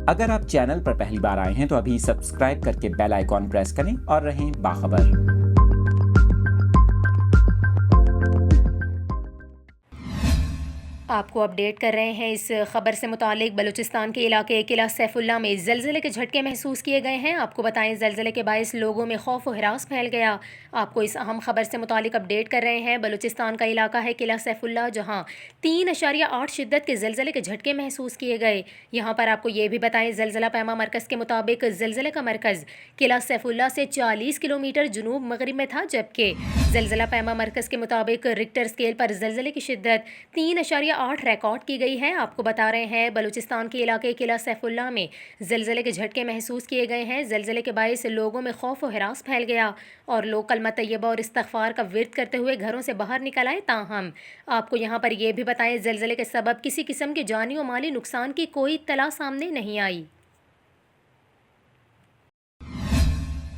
اگر آپ چینل پر پہلی بار آئے ہیں تو ابھی سبسکرائب کر کے بیل آئیکن پریس کریں اور رہیں باخبر۔ آپ کو اپڈیٹ کر رہے ہیں اس خبر سے متعلق۔ بلوچستان کے علاقے قلعہ سیف اللہ میں زلزلے کے جھٹکے محسوس کیے گئے ہیں۔ آپ کو بتائیں زلزلے کے باعث لوگوں میں خوف و ہراس پھیل گیا۔ آپ کو اس اہم خبر سے متعلق اپڈیٹ کر رہے ہیں۔ بلوچستان کا علاقہ ہے قلعہ سیف اللہ، جہاں 3.8 شدت کے زلزلے کے جھٹکے محسوس کیے گئے۔ یہاں پر آپ کو یہ بھی بتائیں زلزلہ پیما مرکز کے مطابق زلزلے کا مرکز قلعہ سیف اللہ سے 40 کلومیٹر جنوب مغرب میں تھا، جبکہ زلزلہ پیما مرکز کے مطابق ریکٹر اسکیل پر زلزلے کی شدت 3.8 ریکارڈ کی گئی ہے۔ آپ کو بتا رہے ہیں بلوچستان کے علاقے قلعہ سیف اللہ میں زلزلے کے جھٹکے محسوس کیے گئے ہیں۔ زلزلے کے باعث لوگوں میں خوف و ہراس پھیل گیا اور لوگ کلمہ طیبہ اور استغفار کا ورد کرتے ہوئے گھروں سے باہر نکل آئے۔ تاہم آپ کو یہاں پر یہ بھی بتائیں زلزلے کے سبب کسی قسم کے جانی و مالی نقصان کی کوئی اطلاع سامنے نہیں آئی۔